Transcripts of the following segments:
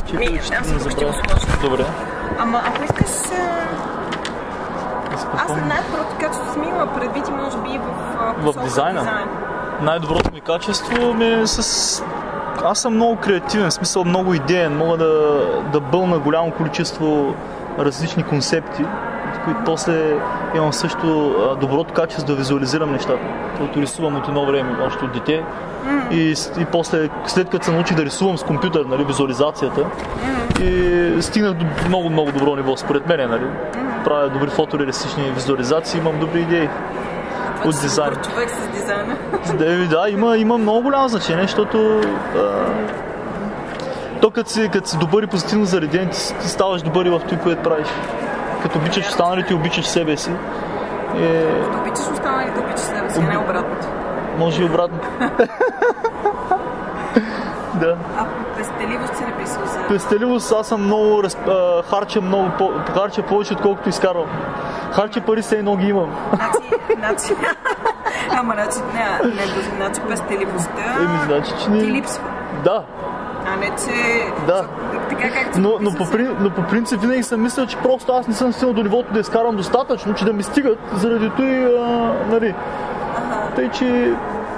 Чакай, ще го сложа. Добре. Ама ако искаш... Аз съм най-доброто качество с мила, предвид и може би в дизайна. Най-доброто ми качество ми е с... Аз съм много креативен, в смисъл много идеен, мога да бълна голямо количество различни концепти, от които после имам също доброто качество да визуализирам нещата, което рисувам от едно време, още от дете. И после, след като се научих да рисувам с компютър, нали, визуализацията, и стигнах до много добро ниво, според мен, нали. Правя добри фотореалистични визуализации, имам добри идеи. От дизайн. Човек с дизайна. Да, има много голямо значение, защото то като си добър и позитивно зареден, ти ставаш добър и в това, което правиш. Като обичаш останалите, обичаш себе си. Като обичаш останалите, обичаш себе си, не обратното. Може и обратното. Да. А пестеливост си написал за... Пестеливост, аз съм много... харча повече, отколкото изкарвам. Харча пари, все едно ги имам. Значи пестеливостта че ти липсва. Да. А не, че... Да. Така както но по принцип винаги съм мислил, че просто аз не съм стигнал до нивото да изкарвам достатъчно, че да ми стигат, заради той, нали...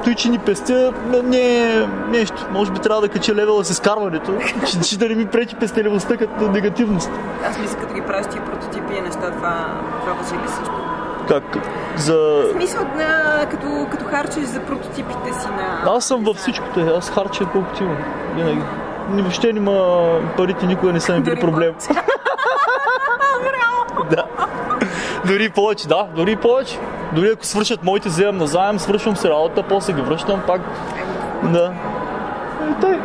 Той, че ни пестя, не е нещо. Може би трябва да кача левела с изкарването, че да не ми пречи пестеливостта като негативност. Аз мисля, като ги правиш тия прототипи и неща, това важи ли също? Как? В смисъл, като харчиш за прототипите си на... Аз съм във всичкото, аз харча колкото имам. Винаги. Въобще нема парите, никога не са ми били проблем. Да. Дори повече, да, дори повече. Дори ако свършат моите, вземам назаем, свършвам си работа, после ги връщам пак. Да. Тъй.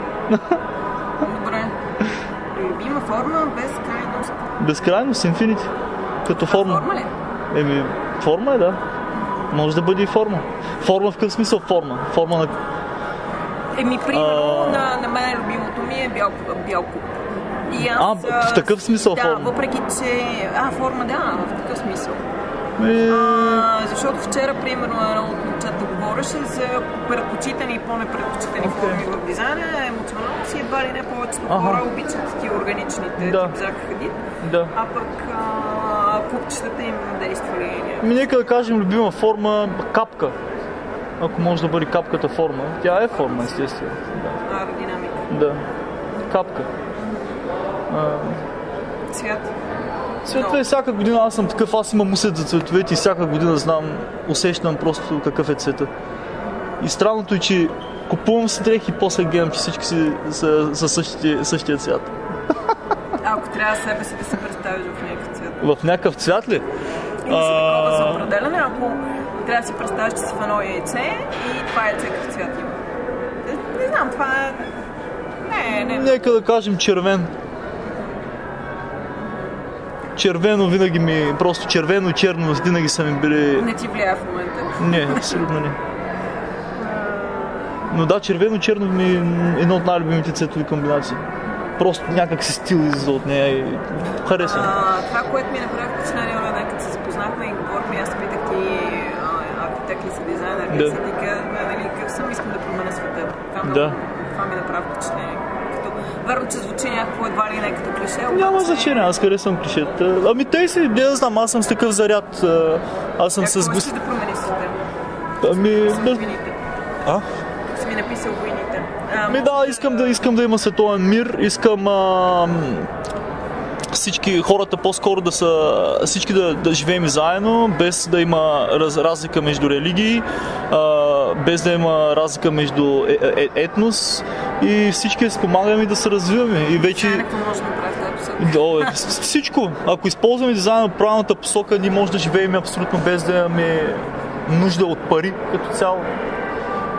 Добре. Любима форма, безкрайност. Безкрайност, Infinity. Като форма. Форма ли? Форма е, да. Може да бъде и форма. Форма в какъв смисъл форма? Форма на... Примерно, на мен любимото ми е бял куб. В такъв смисъл форма? Да, въпреки че... форма, да, в такъв смисъл. Защото вчера, примерно, едно от момчета говореше за предпочитани и по-непредпочитани форми в дизайна, емоционално си едва ли не повечето хора обичат ти органичните, тип Зак Хадид, а пък купчетата им действали. Нека да кажем любима форма капка, ако може да бъде капката форма. Тя е форма, естествено. Аеродинамика. Да, капка. Цвят. Цветове всяка година, аз съм такъв, аз имам усет за цветовете и всяка година усещам просто какъв е цвета. И странното е, че купувам си дрехи и после гледам, че всички си са същия цвят. Ако трябва себе си да се представиш в някакъв цвят. В някакъв цвят ли? Има си такова за определене, ако трябва да си представиш, че си в едно яйце и това яйце какъв цвят има. Не знам, това е... Не. Нека да кажем червен. Червено винаги просто червено и черно винаги са ми били... Не ти влияе в момента? Не, абсолютно не. Но да, червено-черно ми е едно от най-любимите цветови комбинации. Просто някак си стил излиза от нея и харесвам. Това, което ми направи впечатление, като се запознахме и говорихме, аз питах ти архитект ли си, дизайнер ли си, как съм искам да променя света. Това ми направи впечатление. Верно, че звучи някакво едва ли не като клише. Няма значение, аз харесвам клишета. Ами те си, не да знам, аз съм с такъв заряд. Аз съм с... Какво ще да промениш света? Как си ми написал войните? Искам да има световен мир, искам всички хората по-скоро всички да живеем заедно, без да има разлика между религии, без да има разлика между етнос и всички да спомагаме и да се развиваме. И вече... Какво може да направи тази посока? Всичко. Ако използваме дизайна в правилната посока, ние може да живеем абсолютно без да имаме нужда от пари като цяло.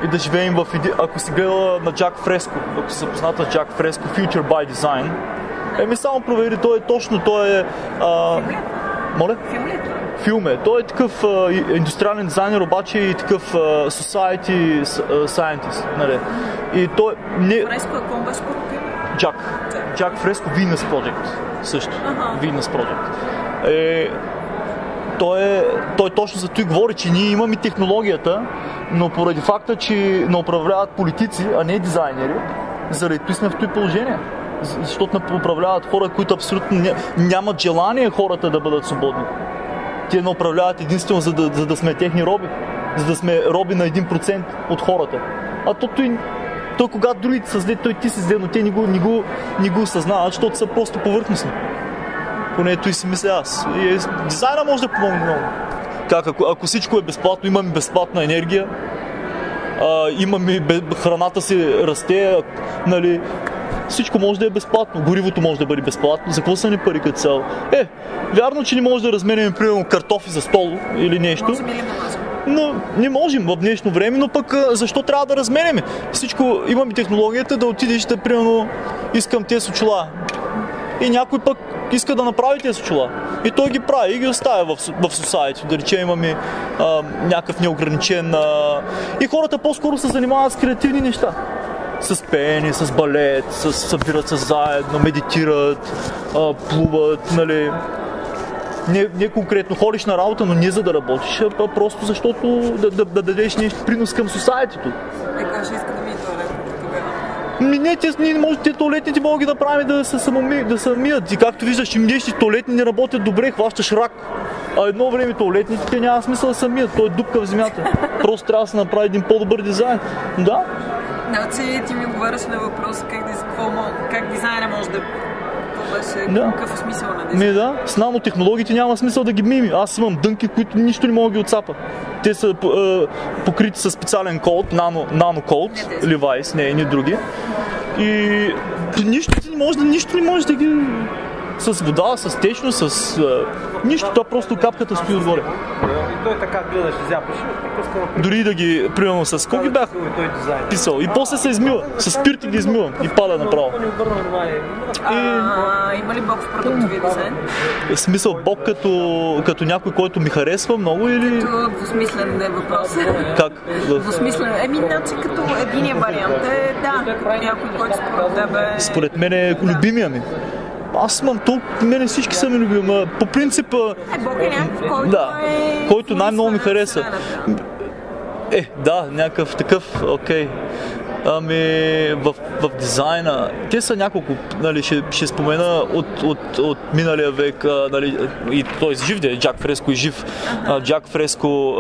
И да живеем ако си гледала на Джак Фреско, ако си запозната с Джак Фреско, Future by Design, само провери, той е... Моля? Филм е. Той е такъв индустриален дизайнер, обаче и такъв society scientist. Нали? И той... Фреско, какво беше по-тъй? Джак Фреско, Venus Project. Също. Venus Project. Той точно за това говори, че ние имаме технологията, но поради факта, че не управляват политици, а не дизайнери, заради това сме в това положение. защото управляват хора, които абсолютно нямат желание хората да бъдат свободни. Те не управляват единствено за да сме техни роби, за да сме роби на 1% от хората. А той когато другите са зле, той ти си зле, но те не го осъзнават, защото са просто повърхностни. Поне той си мисля аз. И дизайна може да помогне много. Ако всичко е безплатно, имаме безплатна енергия, храната си расте, нали, всичко може да е безплатно, горивото може да бъде безплатно, за какво са ни пари като цяло? Вярно, че не може да разменяме, примерно, картофи за стол или нещо, но не можем в днешно време, но пък защо трябва да разменяме? Всичко, имаме технологията да отидеш да, примерно, искам тези очила и някой пък иска да направи тези очила. И той ги прави и ги оставя в society. Да речем, имаме някакъв неограничен... И хората по-скоро се занимават с креативни неща. С пеене, с балет, събират се заедно, медитират, плуват, нали... Не конкретно ходиш на работа, но не за да работиш, а просто защото да дадеш нещо принос към society-то. Кой ще иска да ми е туалет? Не може, те туалетните могат ги да правим да се мият. И както виждаш, че миеш, туалетни не работят добре, хващаш рак. А едно време туалетните те няма смисъл да се мият, той е дупка в земята. Просто трябва да се направи един по-добър дизайн. Да. Значи ти ми говориш на въпрос как дизайна може да... Какъв е смисъл на дизайна? С нанотехнологиите няма смисъл да ги мими. Аз имам дънки, които нищо не мога да ги отцапа. Те са покрити със специален код, нанокод, Levi's, не други. И нищо не може да ги... С вода, с течно, с нищо, това просто капката стои отгоре. И той така гледаш, зяпаш и дори да ги, примерно с колко бях писал. И после се измива, с спирт ги измивам и пада направо. Има ли Бог в продуктовия дизайн? В смисъл Бог като някой, който ми харесва много или... Като двусмислен е въпрос. Как? Двусмислен. Значи като единия вариант е някой, който според тебе... Според мен е любимия ми. Аз имам мене всички са ми любими. По принцип... Бог е някакъв, който най-много ми хареса. Някакъв такъв, окей. В дизайна, те са няколко, нали, ще спомена от миналия век, нали, и той жив де, Джак Фреско е жив. Джак Фреско,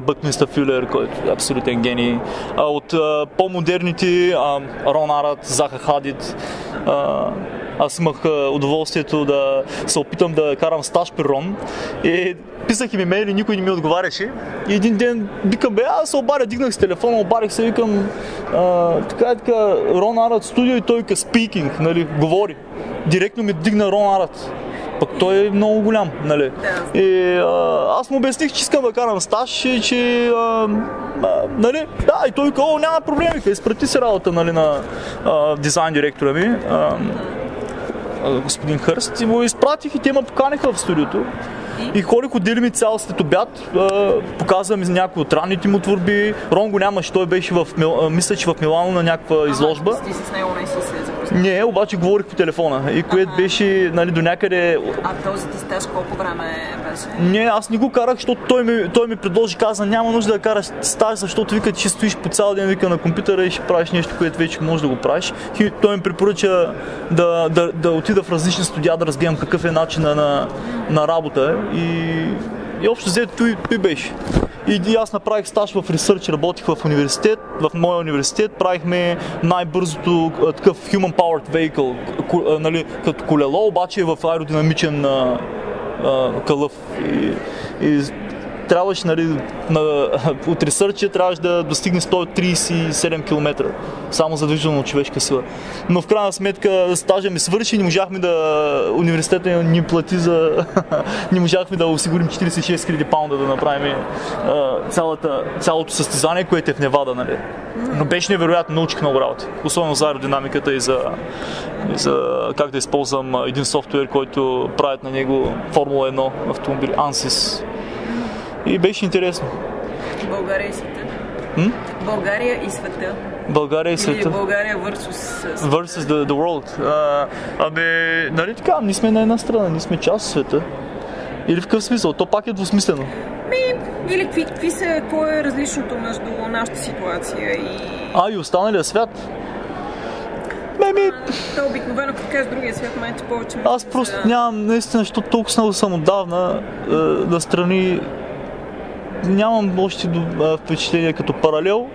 Бъкминстър Фюлер, който е абсолютен гений. От по-модерните, Рон Арат, Заха Хадид. Аз имах удоволствието да се опитам да карам стаж при Рон и писах им имейли, никой не ми отговаряше. И един ден викам, аз се обадя, дигнах с телефона, обадих се, викам така, Рон Арат студио и той вика speaking, нали, говори. Директно ми дигна Рон Арат. Пък той е много голям, нали. И аз му обясних, че искам да карам стаж и че нали, и той вика, няма проблеми, изпрати се работа, нали, на дизайн директора ми. Господин Хърст, и му изпратих и те ме поканиха в студиото. И ходих, отдели ми цял след обяд, показва ми някои от ранните му творби. Рон го нямаше, той беше мисля, че в Милано на някаква изложба. Ти с него не си се запознал? Не, обаче говорих по телефона, и което беше, нали, до някъде... този ти стаж колко време беше? Не, аз не го карах, защото той ми предложи, каза, няма нужда да караш стаж, защото вика, че стоиш по цял ден, вика, на компютъра и ще правиш нещо, което вече можеш да го правиш. И той ми препоръча да отида в различни студия, да разгледам какъв е начинът на работа. И общо взето той беше. И аз направих стаж в ресърч, работих в университет, в моя университет, правихме най-бързото такъв human powered vehicle, нали, като колело, обаче в аеродинамичен кълъв. И трябваше, нали, от ресърча трябваше да достигне 137 км, само за движение от човешка сила. Но в крайна сметка стажа ми свърши, университета ни плати не можахме да осигурим 46 000 паунда да направим цялото състезание, което е в Невада, нали. Но беше невероятно, научих много работи, особено за аеродинамиката и за как да използвам един софтуер, който правят на него Формула 1 автомобили, ANSYS. И беше интересно. България и света. България и света. България и света. Или България versus the world. Нали така, ние сме на една страна, ние сме част от света. Или в какъв смисъл? То пак е двусмислено. Или какво е различното между нашата ситуация и... И останалия свят? То обикновено, като кажеш другия свят, майче повече. Аз просто нямам, наистина, защото толкова много съм отдавна настрани. Нямам още впечатление като паралел,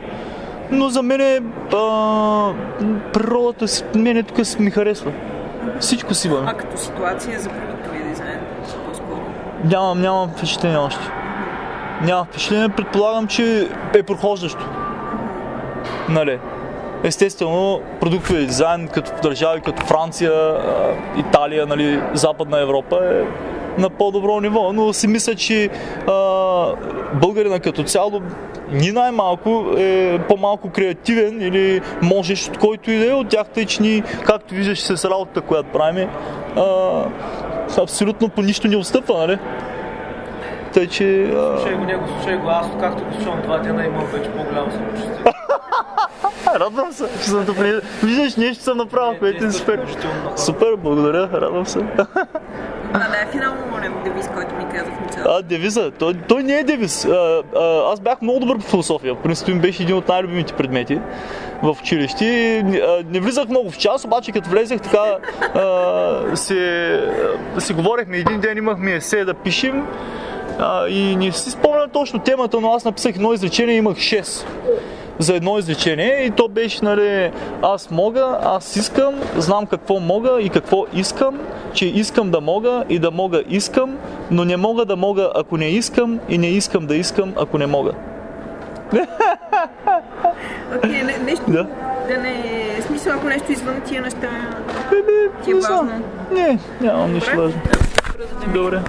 но за мен природата мене тук ми харесва. Всичко си имаме. А като ситуация за продуктовия дизайн по-скоро? Нямам впечатление още. Нямам впечатление, предполагам, че е прохождащо. Нали? Естествено, продуктовия дизайн като в държави като Франция, Италия, нали, Западна Европа е на по-добро ниво, но си мисля, че българина като цяло ни най-малко е по-малко креативен или можеш от който и да е от тях, тъй че ни, както виждаш с работата, която правим, абсолютно по нищо не отстъпва, нали? Тъй, че... Слушай го, аз както го слушам 2 дена имам вече по-голямо самочувствие. Радвам се, че съм допринесъл. Виждаш, нещо съм направил, което е супер. Супер, благодаря, радвам се. Да е финално девиз, който ми каза в началото. Девиза? Той не е девиз. Аз бях много добър по философия. Принципно ми беше един от най-любимите предмети в училище. Не влизах много в час, обаче като влезех така си говорехме. Един ден имахме есе да пишем и не си спомням точно темата, но аз написах едно изречение и имах 6 за едно изречение и то беше, нали, аз мога, аз искам, знам какво мога и какво искам, че искам да мога и да мога искам, но не мога да мога, ако не искам и не искам да искам, ако не мога. Окей, нещо да не е смисъл, ако нещо извън тия неща ти е важно? Не, нямам нищо важно. Добре.